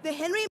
The Henry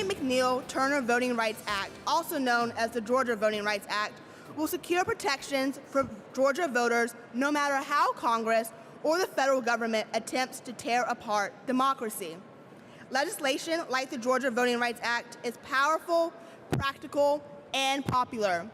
McNeil-Turner Voting Rights Act, also known as the Georgia Voting Rights Act, will secure protections for Georgia voters no matter how Congress or the federal government attempts to tear apart democracy. Legislation like the Georgia Voting Rights Act is powerful, practical, and popular.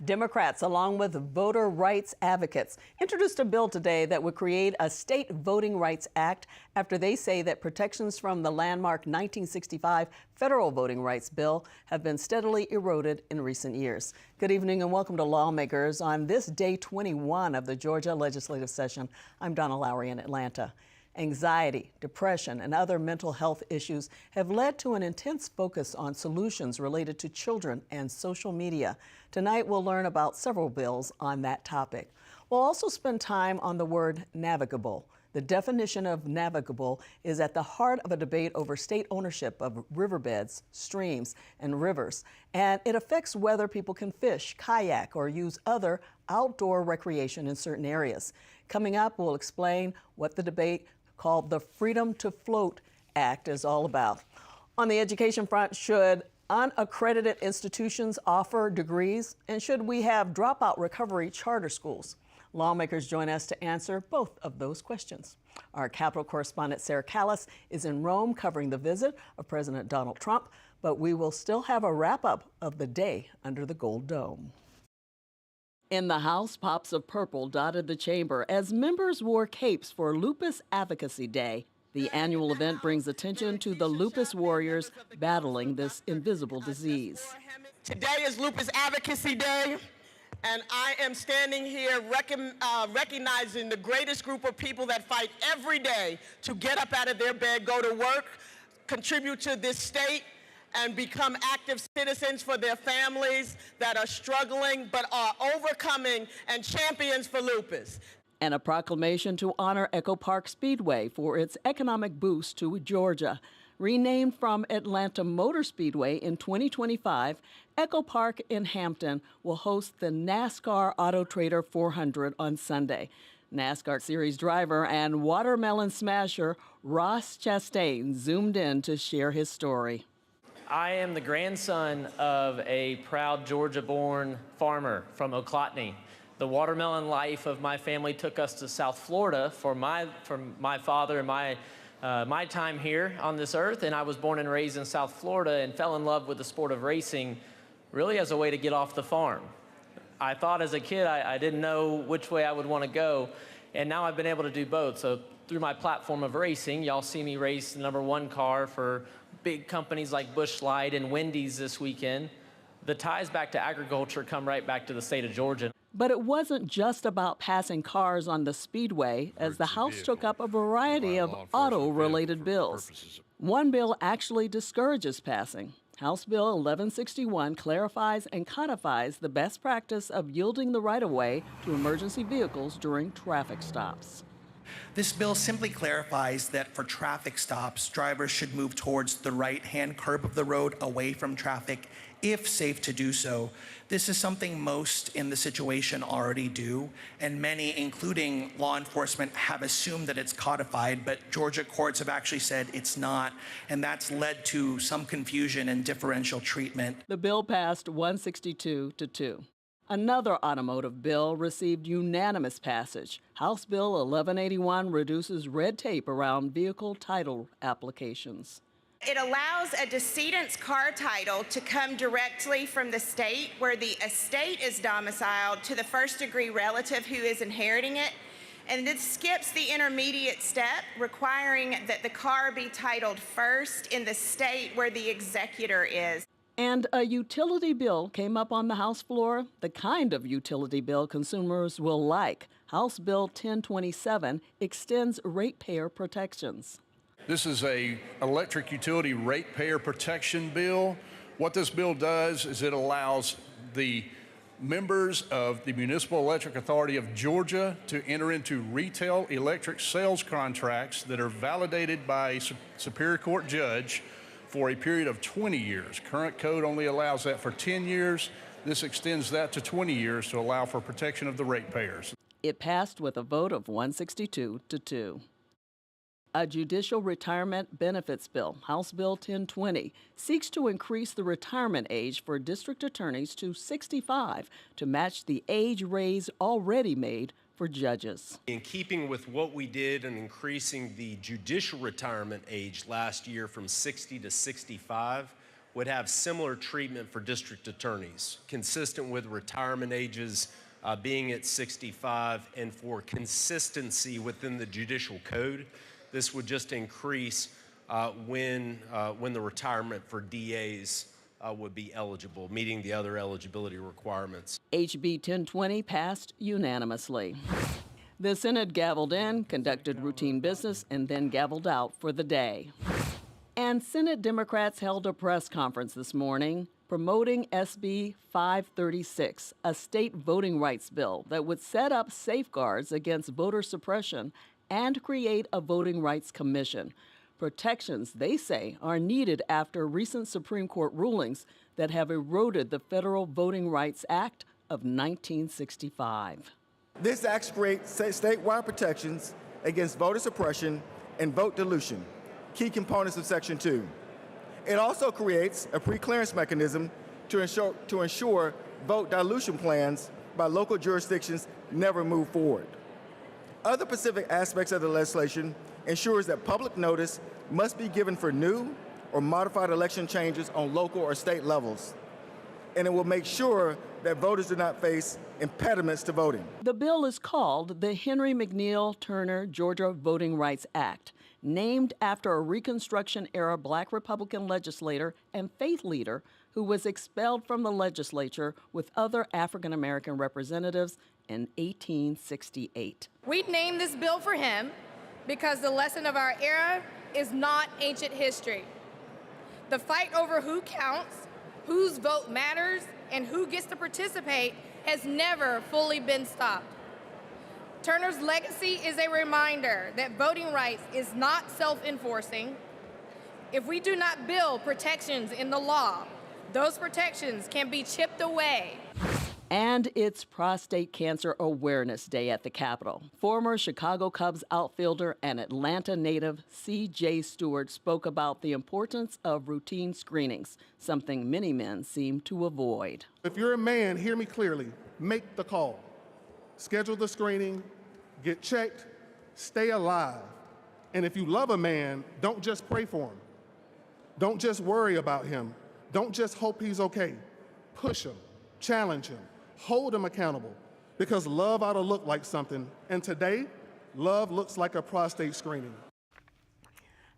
Democrats, along with voter rights advocates, introduced a bill today that would create a state voting rights act after they say that protections from the landmark 1965 federal voting rights bill have been steadily eroded in recent years. Good evening and welcome to Lawmakers on this day 21 of the Georgia legislative session. I'm Donna Lowry in Atlanta. Anxiety, depression, and other mental health issues have led to an intense focus on solutions related to children and social media. Tonight, we'll learn about several bills on that topic. We'll also spend time on the word navigable. The definition of navigable is at the heart of a debate over state ownership of riverbeds, streams, and rivers, and it affects whether people can fish, kayak, or use other outdoor recreation in certain areas. Coming up, we'll explain what the debate called the Freedom to Float Act is all about. On the education front, should unaccredited institutions offer degrees, and should we have dropout recovery charter schools? Lawmakers join us to answer both of those questions. Our Capitol correspondent Sarah Callis is in Rome covering the visit of President Donald Trump, but we will still have a wrap-up of the day under the Gold Dome. In the House, pops of purple dotted the chamber as members wore capes for Lupus Advocacy Day. The annual event brings attention to the lupus warriors battling this invisible disease. Today is Lupus Advocacy Day, and I am standing here recognizing the greatest group of people that fight every day to get up out of their bed, go to work, contribute to this state, and become active citizens for their families that are struggling but are overcoming, and champions for lupus. And a proclamation to honor Echo Park Speedway for its economic boost to Georgia. Renamed from Atlanta Motor Speedway in 2025, Echo Park in Hampton will host the NASCAR Auto Trader 400 on Sunday. NASCAR Series driver and watermelon smasher Ross Chastain zoomed in to share his story. I am the grandson of a proud Georgia-born farmer from Oclotney. The watermelon life of my family took us to South Florida for my father and my time here on this earth, and I was born and raised in South Florida and fell in love with the sport of racing really as a way to get off the farm. I thought as a kid I didn't know which way I would want to go, and now I've been able to do both. So through my platform of racing, y'all see me race the #1 car for big companies like Busch Light and Wendy's this weekend. The ties back to agriculture come right back to the state of Georgia. But it wasn't just about passing cars on the speedway, as the House took up a variety of auto-related bills. One bill actually discourages passing. House Bill 1161 clarifies and codifies the best practice of yielding the right-of-way to emergency vehicles during traffic stops. This bill simply clarifies that for traffic stops, drivers should move towards the right-hand curb of the road away from traffic if safe to do so. This is something most in the situation already do, and many, including law enforcement, have assumed that it's codified, but Georgia courts have actually said it's not, and that's led to some confusion and differential treatment. The bill passed 162-2. Another automotive bill received unanimous passage. House Bill 1181 reduces red tape around vehicle title applications. It allows a decedent's car title to come directly from the state where the estate is domiciled to the first-degree relative who is inheriting it. And this skips the intermediate step requiring that the car be titled first in the state where the executor is. And a utility bill came up on the House floor, the kind of utility bill consumers will like. House Bill 1027 extends ratepayer protections. This is a electric utility ratepayer protection bill. What this bill does is it allows the members of the Municipal Electric Authority of Georgia to enter into retail electric sales contracts that are validated by a Superior Court judge for a period of 20 years. Current code only allows that for 10 years. This extends that to 20 years to allow for protection of the ratepayers. It passed with a vote of 162 to 2. A judicial retirement benefits bill, House Bill 1020, seeks to increase the retirement age for district attorneys to 65 to match the age raise already made for judges. In keeping with what we did in increasing the judicial retirement age last year from 60 to 65, would have similar treatment for district attorneys, consistent with retirement ages being at 65, and for consistency within the judicial code. This would just increase when the retirement for DAs would be eligible, meeting the other eligibility requirements. HB 1020 passed unanimously. The Senate gavelled in, conducted routine business, and then gavelled out for the day. And Senate Democrats held a press conference this morning promoting SB 536, a state voting rights bill that would set up safeguards against voter suppression and create a voting rights commission. Protections, they say, are needed after recent Supreme Court rulings that have eroded the Federal Voting Rights Act of 1965. This act creates statewide protections against voter suppression and vote dilution, key components of Section 2. It also creates a pre-clearance mechanism to ensure vote dilution plans by local jurisdictions never move forward. Other specific aspects of the legislation ensures that public notice must be given for new or modified election changes on local or state levels. And it will make sure that voters do not face impediments to voting. The bill is called the Henry McNeil Turner Georgia Voting Rights Act, named after a Reconstruction-era Black Republican legislator and faith leader who was expelled from the legislature with other African-American representatives in 1868. We named this bill for him because the lesson of our era is not ancient history. The fight over who counts, whose vote matters, and who gets to participate has never fully been stopped. Turner's legacy is a reminder that voting rights is not self-enforcing. If we do not build protections in the law, those protections can be chipped away. And it's Prostate Cancer Awareness Day at the Capitol. Former Chicago Cubs outfielder and Atlanta native C.J. Stewart spoke about the importance of routine screenings, something many men seem to avoid. If you're a man, hear me clearly, make the call. Schedule the screening, get checked, stay alive. And if you love a man, don't just pray for him. Don't just worry about him. Don't just hope he's okay. Push him, challenge him. Hold them accountable, because love ought to look like something. And today, love looks like a prostate screening.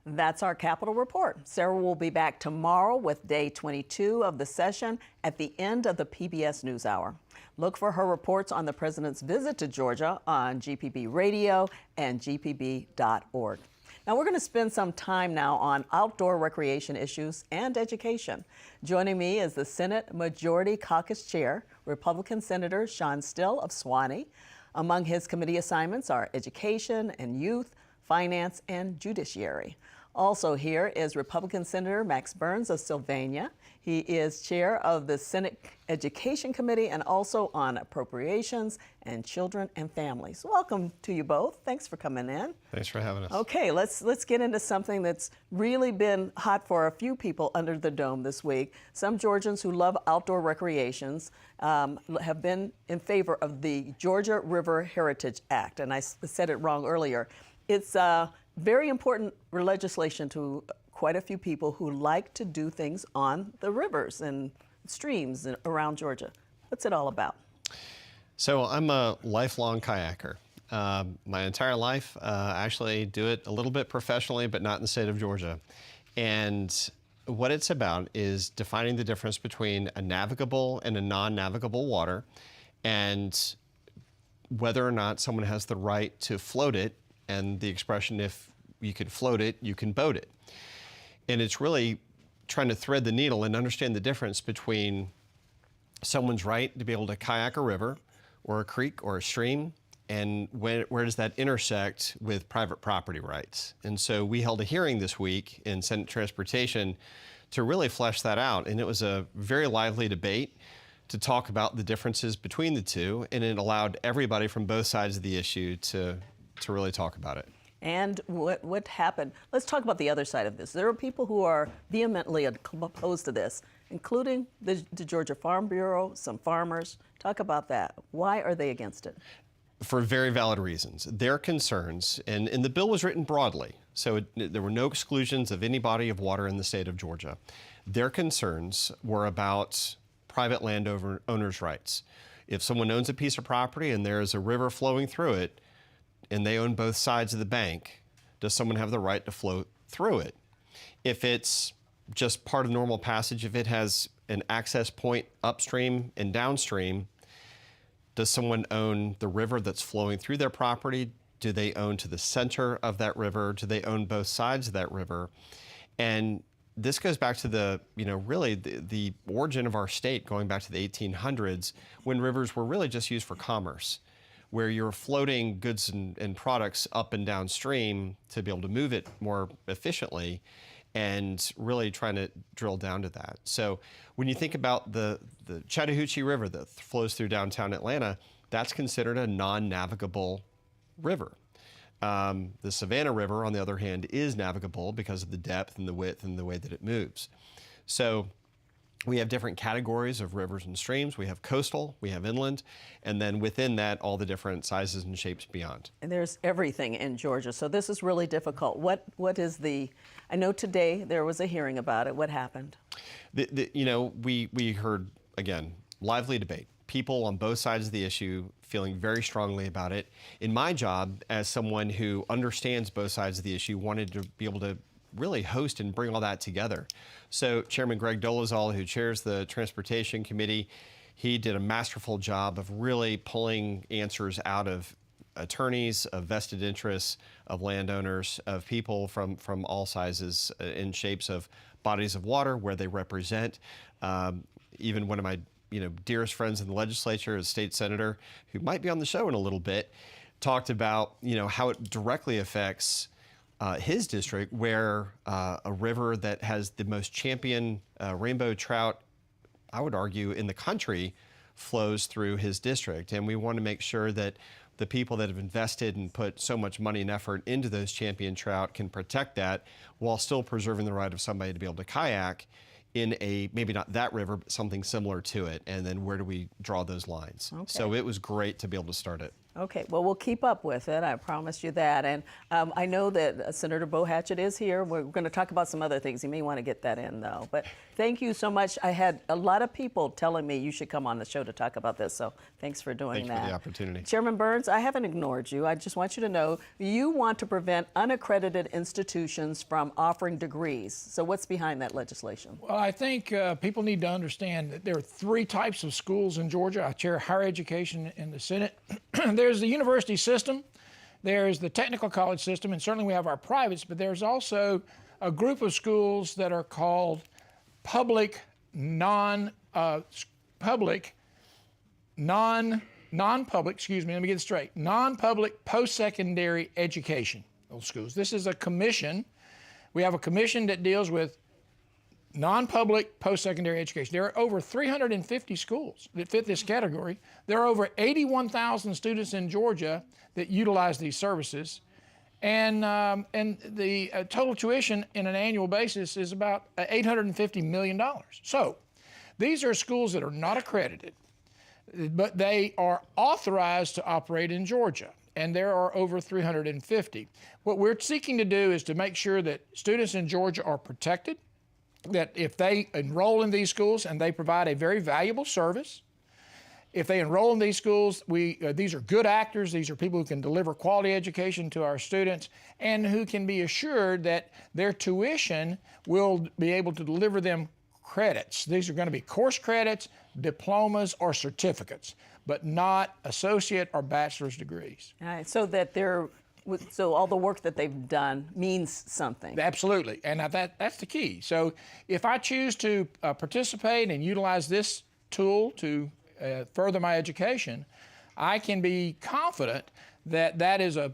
That's our Capitol Report. Sarah will be back tomorrow with day 22 of the session at the end of the PBS NewsHour. Look for her reports on the president's visit to Georgia on GPB Radio and gpb.org. Now, we're going to spend some time now on outdoor recreation issues and education. Joining me is the Senate Majority Caucus Chair, Republican Senator Shawn Still of Suwannee. Among his committee assignments are education and youth, finance, and judiciary. Also here is Republican Senator Max Burns of Sylvania. He is chair of the Senate Education Committee and also on appropriations and children and families. Welcome to you both. Thanks for coming in. Thanks for having us. Okay, let's get into something that's really been hot for a few people under the dome this week. Some Georgians who love outdoor recreations have been in favor of the Georgia River Heritage Act, and I said it wrong earlier. It's very important legislation to quite a few people who like to do things on the rivers and streams around Georgia. What's it all about? So I'm a lifelong kayaker. My entire life, actually do it a little bit professionally, but not in the state of Georgia. And what it's about is defining the difference between a navigable and a non-navigable water, and whether or not someone has the right to float it, and the expression, if you can float it, you can boat it. And it's really trying to thread the needle and understand the difference between someone's right to be able to kayak a river or a creek or a stream, and where does that intersect with private property rights. And so we held a hearing this week in Senate Transportation to really flesh that out, and it was a very lively debate to talk about the differences between the two, and it allowed everybody from both sides of the issue to really talk about it. And what happened? Let's talk about the other side of this. There are people who are vehemently opposed to this, including the Georgia Farm Bureau, some farmers. Talk about that. Why are they against it? For very valid reasons. Their concerns, and the bill was written broadly, so there were no exclusions of any body of water in the state of Georgia. Their concerns were about private landowners' rights. If someone owns a piece of property and there is a river flowing through it, and they own both sides of the bank, does someone have the right to float through it? If it's just part of normal passage, if it has an access point upstream and downstream, does someone own the river that's flowing through their property? Do they own to the center of that river? Do they own both sides of that river? And this goes back to the origin of our state, going back to the 1800s, when rivers were really just used for commerce, where you're floating goods and products up and downstream to be able to move it more efficiently, and really trying to drill down to that. So when you think about the Chattahoochee River that flows through downtown Atlanta, that's considered a non-navigable river. The Savannah River, on the other hand, is navigable because of the depth and the width and the way that it moves. So we have different categories of rivers and streams. We have coastal, we have inland, and then within that, all the different sizes and shapes beyond. And there's everything in Georgia, so this is really difficult. What is I know today there was a hearing about it. What happened? We heard, again, lively debate. People on both sides of the issue feeling very strongly about it. In my job, as someone who understands both sides of the issue, wanted to be able to really host and bring all that together. So Chairman Greg Dolezal, who chairs the Transportation Committee, he did a masterful job of really pulling answers out of attorneys, of vested interests, of landowners, of people from all sizes and shapes of bodies of water, where they represent. Even one of my dearest friends in the legislature, a state senator, who might be on the show in a little bit, talked about how it directly affects his district, where a river that has the most champion rainbow trout, I would argue, in the country, flows through his district. And we want to make sure that the people that have invested and put so much money and effort into those champion trout can protect that while still preserving the right of somebody to be able to kayak in maybe not that river, but something similar to it. And then where do we draw those lines? Okay. So it was great to be able to start it. Okay, well, we'll keep up with it. I promise you that. And I know that Senator Bo Hatchett is here. We're going to talk about some other things. You may want to get that in, though. But thank you so much. I had a lot of people telling me you should come on the show to talk about this, so thanks for doing that. Thanks for the opportunity. Chairman Burns, I haven't ignored you. I just want you to know you want to prevent unaccredited institutions from offering degrees. So what's behind that legislation? Well, I think people need to understand that there are three types of schools in Georgia. I chair higher education in the Senate. There's the university system, there's the technical college system, and certainly we have our privates, but there's also a group of schools that are called non-public post-secondary education, those schools. This is a commission. We have a commission that deals with non-public post-secondary education. There are over 350 schools that fit this category. There are over 81,000 students in Georgia that utilize these services. And the total tuition in an annual basis is about $850 million. So these are schools that are not accredited, but they are authorized to operate in Georgia. And there are over 350. What we're seeking to do is to make sure that students in Georgia are protected, that if they enroll in these schools and they provide a very valuable service, if they enroll in these schools, these are good actors. These are people who can deliver quality education to our students and who can be assured that their tuition will be able to deliver them credits. These are going to be course credits, diplomas, or certificates, but not associate or bachelor's degrees. All right, so that so all the work that they've done means something. Absolutely, and that's the key. So if I choose to participate and utilize this tool to further my education, I can be confident that that is a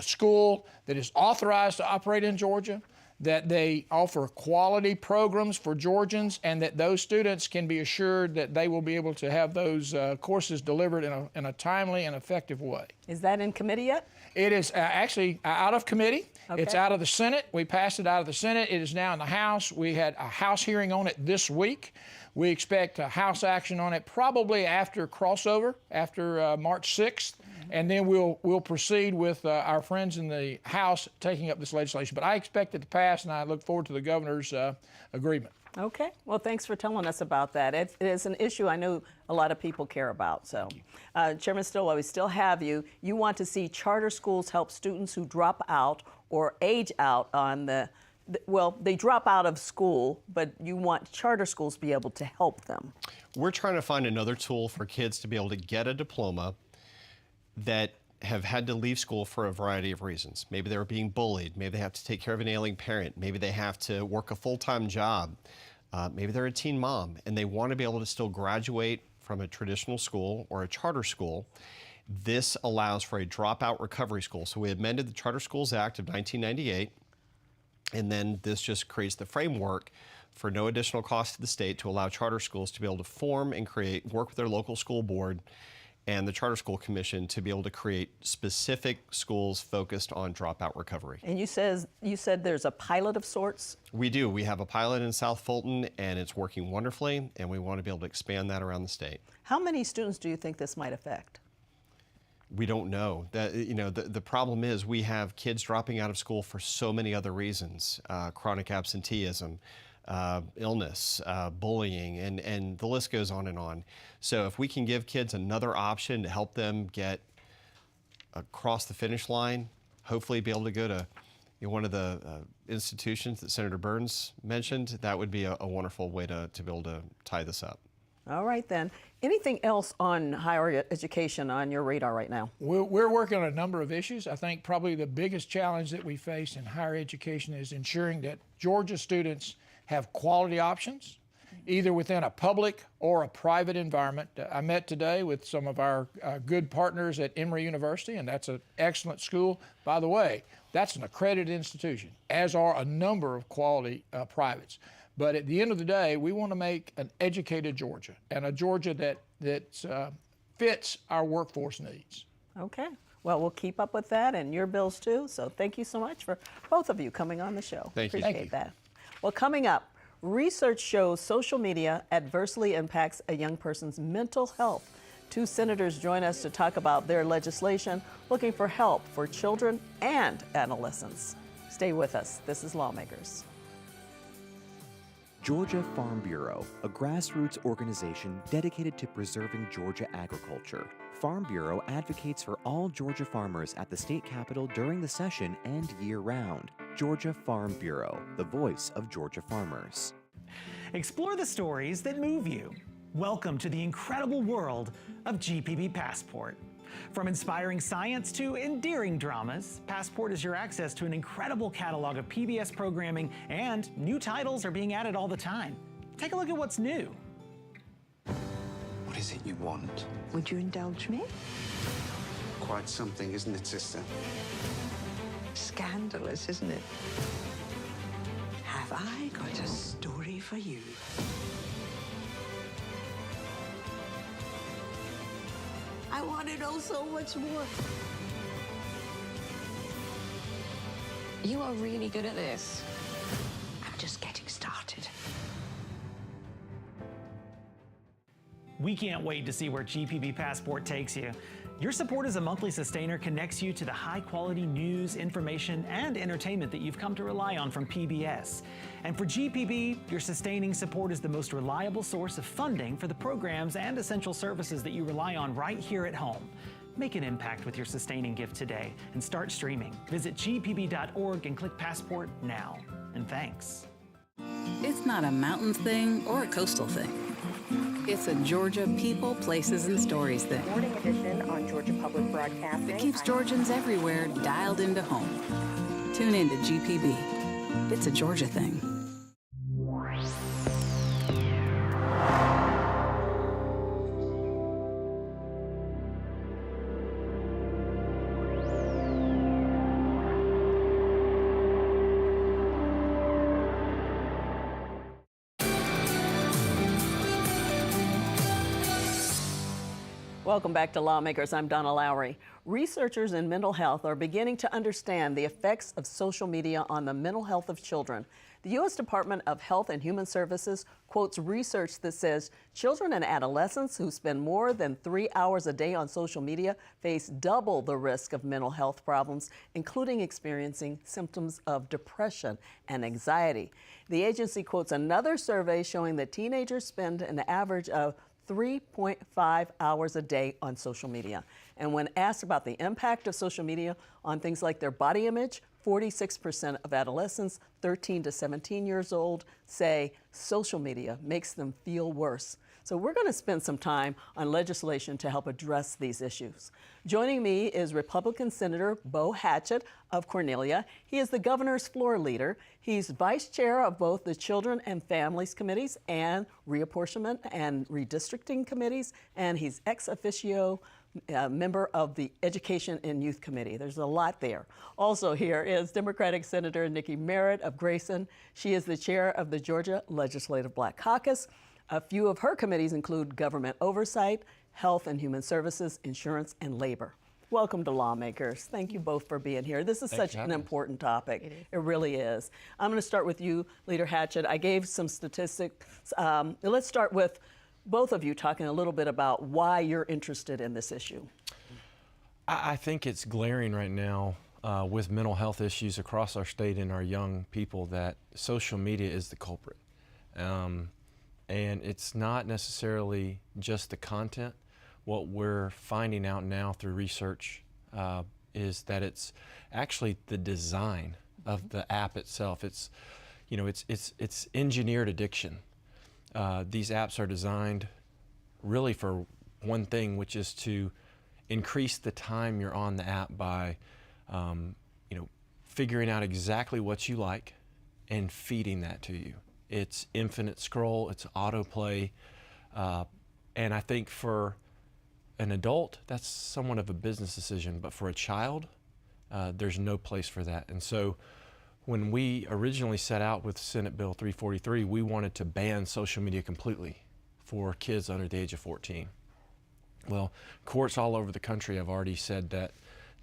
school that is authorized to operate in Georgia, that they offer quality programs for Georgians, and that those students can be assured that they will be able to have those courses delivered in a timely and effective way. Is that in committee yet? It is actually out of committee. Okay. It's out of the Senate. We passed it out of the Senate. It is now in the House. We had a House hearing on it this week. We expect a House action on it probably after crossover, after March 6th, and then we'll proceed with our friends in the House taking up this legislation. But I expect it to pass, and I look forward to the governor's agreement. Okay. Well, thanks for telling us about that. It is an issue I know a lot of people care about. So, Chairman Still, while we still have you, you want to see charter schools help students who drop out or age out on well, they drop out of school, but you want charter schools to be able to help them. We're trying to find another tool for kids to be able to get a diploma that have had to leave school for a variety of reasons. Maybe they were being bullied. Maybe they have to take care of an ailing parent. Maybe they have to work a full-time job. Maybe they're a teen mom and they want to be able to still graduate from a traditional school or a charter school. This allows for a dropout recovery school. So we amended the Charter Schools Act of 1998. And then this just creates the framework for no additional cost to the state to allow charter schools to be able to form and work with their local school board and the Charter School Commission to be able to create specific schools focused on dropout recovery. And you said there's a pilot of sorts? We do. We have a pilot in South Fulton, and it's working wonderfully, and we want to be able to expand that around the state. How many students do you think this might affect? We don't know. The problem is we have kids dropping out of school for so many other reasons, chronic absenteeism, illness, bullying, and the list goes on and on. So if we can give kids another option to help them get across the finish line, hopefully be able to go to one of the institutions that Senator Burns mentioned, that would be a wonderful way to be able to tie this up. All right, then. Anything else on higher education on your radar right now? We're working on a number of issues. I think probably the biggest challenge that we face in higher education is ensuring that Georgia students have quality options, either within a public or a private environment. I met today with some of our good partners at Emory University, and that's an excellent school. By the way, that's an accredited institution, as are a number of quality privates. But at the end of the day, we want to make an educated Georgia, and a Georgia that fits our workforce needs. Okay. Well, we'll keep up with that and your bills too. So thank you so much for both of you coming on the show. Thank you. Appreciate that. Well, coming up, research shows social media adversely impacts a young person's mental health. Two senators join us to talk about their legislation looking for help for children and adolescents. Stay with us. This is Lawmakers. Georgia Farm Bureau, a grassroots organization dedicated to preserving Georgia agriculture. Farm Bureau advocates for all Georgia farmers at the state capitol during the session and year-round. Georgia Farm Bureau, the voice of Georgia farmers. Explore the stories that move you. Welcome to the incredible world of GPB Passport. From inspiring science to endearing dramas, Passport is your access to an incredible catalog of PBS programming, and new titles are being added all the time. Take a look at what's new. What is it you want? Would you indulge me? Quite something, isn't it, sister? Scandalous, isn't it? Have I got a story for you? I want to know so much more. You are really good at this. I'm just getting started. We can't wait to see where GPB Passport takes you. Your support as a monthly sustainer connects you to the high-quality news, information, and entertainment that you've come to rely on from PBS. And for GPB, your sustaining support is the most reliable source of funding for the programs and essential services that you rely on right here at home. Make an impact with your sustaining gift today and start streaming. Visit gpb.org and click Passport now. And thanks. It's not a mountains thing or a coastal thing. It's a Georgia people, places, and stories thing. Morning edition on Georgia Public Broadcasting. It keeps Georgians everywhere dialed into home. Tune in to GPB. It's a Georgia thing. Welcome back to Lawmakers. I'm Donna Lowry. Researchers in mental health are beginning to understand the effects of social media on the mental health of children. The U.S. Department of Health and Human Services quotes research that says children and adolescents who spend more than 3 hours a day on social media face double the risk of mental health problems, including experiencing symptoms of depression and anxiety. The agency quotes another survey showing that teenagers spend an average of 3.5 hours a day on social media. And when asked about the impact of social media on things like their body image, 46% of adolescents 13 to 17 years old say social media makes them feel worse. So we're going to spend some time on legislation to help address these issues. Joining me is Republican Senator Bo Hatchett of Cornelia. He is the governor's floor leader. He's vice chair of both the Children and Families Committees and Reapportionment and Redistricting Committees, and he's ex officio member of the Education and Youth Committee. There's a lot there. Also here is Democratic Senator Nikki Merritt of Grayson. She is the chair of the Georgia Legislative Black Caucus. A few of her committees include government oversight, health and human services, insurance, and labor. Welcome to Lawmakers. Thank you both for being here. This is such an important topic. It really is. I'm going to start with you, Leader Hatchett. I gave some statistics. Let's start with both of you talking a little bit about why you're interested in this issue. I think it's glaring right now with mental health issues across our state and our young people that social media is the culprit. And it's not necessarily just the content. What we're finding out now through research is that it's actually the design of the app itself. It's, you know, it's engineered addiction. These apps are designed really for one thing, which is to increase the time you're on the app by, you know, figuring out exactly what you like and feeding that to you. It's infinite scroll, it's autoplay, and I think for an adult, that's somewhat of a business decision, but for a child, there's no place for that. And so when we originally set out with Senate Bill 343, we wanted to ban social media completely for kids under the age of 14. Well, courts all over the country have already said that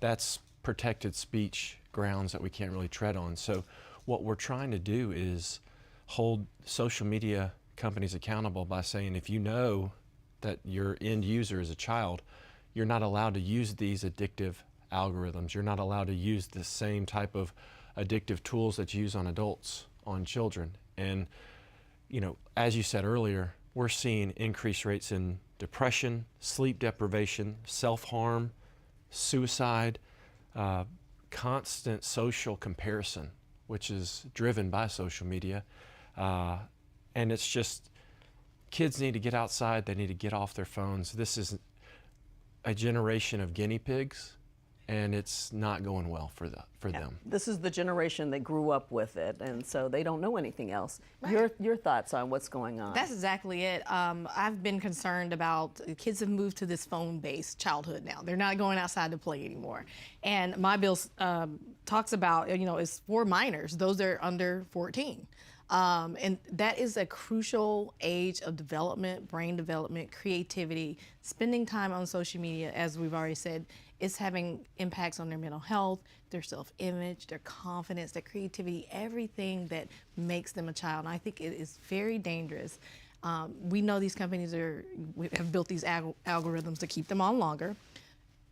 that's protected speech grounds that we can't really tread on. So what we're trying to do is hold social media companies accountable by saying if you know that your end user is a child, you're not allowed to use these addictive algorithms. You're not allowed to use the same type of addictive tools that you use on adults, on children. And, you know, as you said earlier, we're seeing increased rates in depression, sleep deprivation, self-harm, suicide, constant social comparison, which is driven by social media. And it's just, kids need to get outside, they need to get off their phones. This is a generation of guinea pigs, and it's not going well for them. This is the generation that grew up with it, and so they don't know anything else. Right. Your thoughts on what's going on? That's exactly it. I've been concerned about kids have moved to this phone-based childhood now. They're not going outside to play anymore. And my bill talks about, you know, it's for minors, those that are under 14. And that is a crucial age of development, brain development, creativity. Spending time on social media, as we've already said, is having impacts on their mental health, their self-image, their confidence, their creativity, everything that makes them a child. And I think it is very dangerous. We know these companies have built these algorithms to keep them on longer.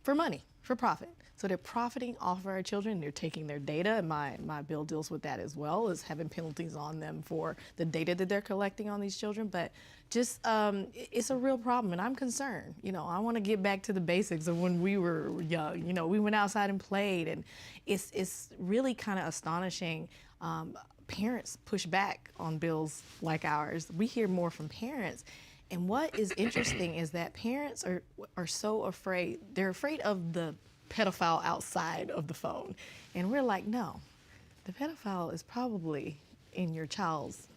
for money, for profit. So they're profiting off of our children. They're taking their data, and my bill deals with that as well, is having penalties on them for the data that they're collecting on these children. But just, it's a real problem, and I'm concerned. You know, I want to get back to the basics of when we were young. You know, we went outside and played, and it's really kind of astonishing. Parents push back on bills like ours. We hear more from parents. And what is interesting is that parents are so afraid. They're afraid of the pedophile outside of the phone. And we're like, no, the pedophile is probably in your child's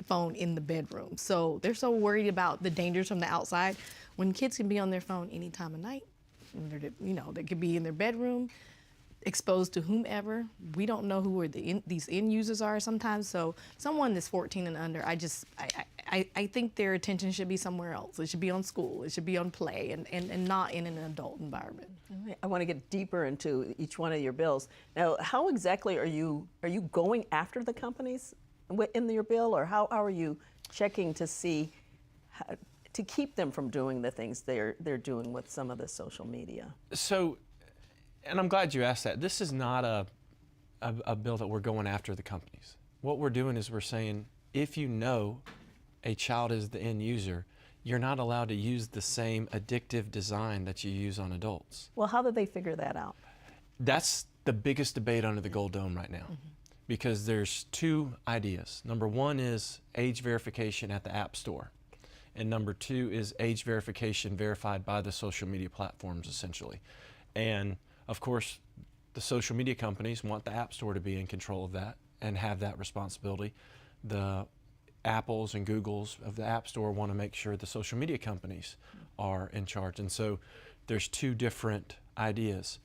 phone in the bedroom. So they're so worried about the dangers from the outside when kids can be on their phone any time of night. You know, they could be in their bedroom, exposed to whomever. We don't know who these end users are sometimes. So someone that's 14 and under, I think their attention should be somewhere else. It should be on school. It should be on play and not in an adult environment. I want to get deeper into each one of your bills. Now, how exactly are you going after the companies in your bill, or how are you checking to see to keep them from doing the things they're doing with some of the social media? So, and I'm glad you asked that. This is not a bill that we're going after the companies. What we're doing is we're saying, if you know a child is the end user, you're not allowed to use the same addictive design that you use on adults. Well, how did they figure that out? That's the biggest debate under the Gold Dome right now, because there's two ideas. Number one is age verification at the App Store, and number two is age verification verified by the social media platforms, essentially. And of course, the social media companies want the App Store to be in control of that and have that responsibility. The Apples and Googles of the App Store want to make sure the social media companies are in charge. And so there's two different ideas.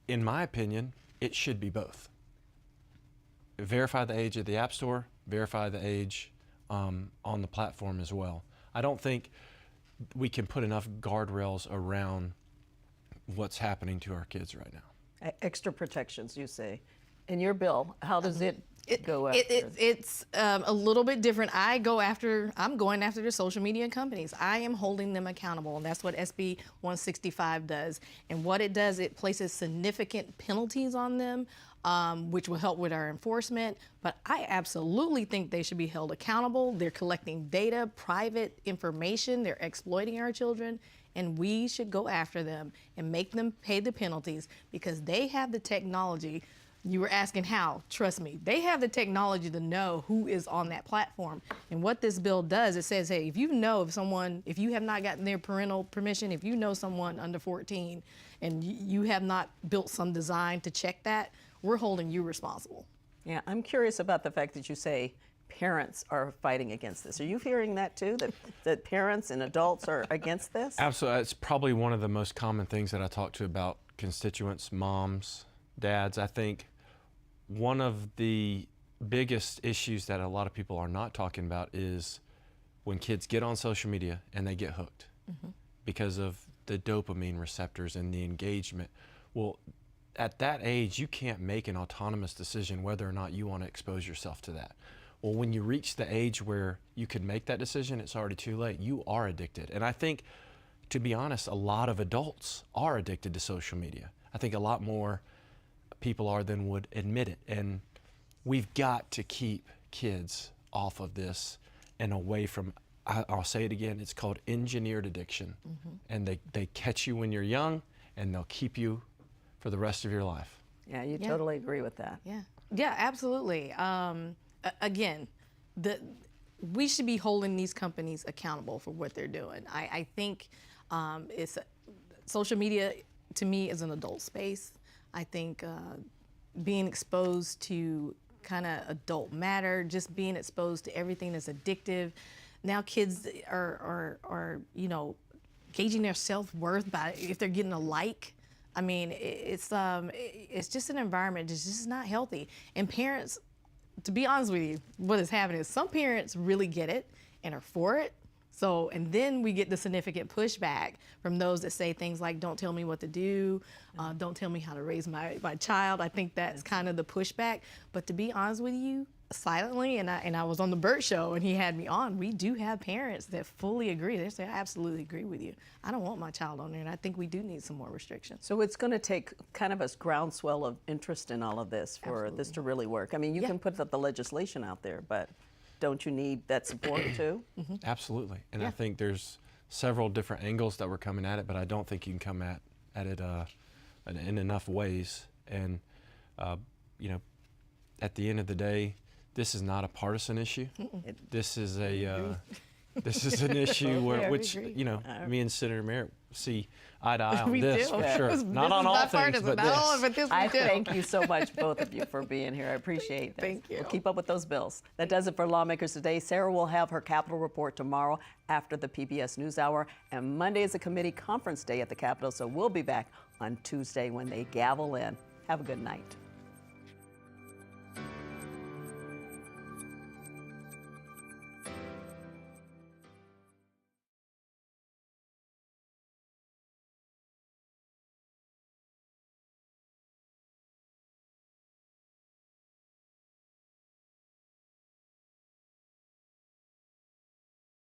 In my opinion, it should be both. Verify the age of the App Store, verify the age on the platform as well. I don't think we can put enough guardrails around what's happening to our kids right now. Extra protections, you say. In your bill, how does it go after? It's a little bit different. I'm going after the social media companies. I am holding them accountable, and that's what SB 165 does. And what it does, it places significant penalties on them, which will help with our enforcement. But I absolutely think they should be held accountable. They're collecting data, private information. They're exploiting our children. And we should go after them and make them pay the penalties, because they have the technology. You were asking how. Trust me, they have the technology to know who is on that platform. And what this bill does, it says, hey, if you have not gotten their parental permission, if you know someone under 14 and you have not built some design to check that, we're holding you responsible. Yeah, I'm curious about the fact that you say parents are fighting against this. Are you hearing that too, that parents and adults are against this? Absolutely. It's probably one of the most common things that I talk to about constituents, moms, dads. I think one of the biggest issues that a lot of people are not talking about is when kids get on social media and they get hooked because of the dopamine receptors and the engagement. Well, at that age, you can't make an autonomous decision whether or not you want to expose yourself to that. Well, when you reach the age where you can make that decision, it's already too late. You are addicted. And I think, to be honest, a lot of adults are addicted to social media. I think a lot more people are than would admit it. And we've got to keep kids off of this and away from, I'll say it again, it's called engineered addiction. And they catch you when you're young, and they'll keep you for the rest of your life. Yeah, you totally agree with that. Yeah, absolutely. Again, we should be holding these companies accountable for what they're doing. I think social media, to me, is an adult space. I think being exposed to kind of adult matter, just being exposed to everything that's addictive. Now kids are gauging their self-worth by if they're getting a like. I mean, it's just an environment that's just not healthy. And parents, to be honest with you, what is happening is some parents really get it and are for it. So, and then we get the significant pushback from those that say things like, don't tell me what to do, don't tell me how to raise my child. I think that's kind of the pushback. But to be honest with you, silently, and I was on the Burt Show, and he had me on. We do have parents that fully agree. They say, I absolutely agree with you. I don't want my child on there, and I think we do need some more restrictions. So it's going to take kind of a groundswell of interest in all of this for this to really work. I mean, you can put the legislation out there, but don't you need that support too? Absolutely. And I think there's several different angles that we're coming at it, but I don't think you can come at it in enough ways. And, you know, at the end of the day, this is not a partisan issue. This is a this is an issue where you know, me and Senator Merritt see eye to eye on this for sure. Not on all things, but this. I thank you so much, both of you, for being here. I appreciate that. Thank you. We'll keep up with those bills. That does it for Lawmakers today. Sarah will have her Capitol report tomorrow after the PBS NewsHour, and Monday is a committee conference day at the Capitol, so we'll be back on Tuesday when they gavel in. Have a good night.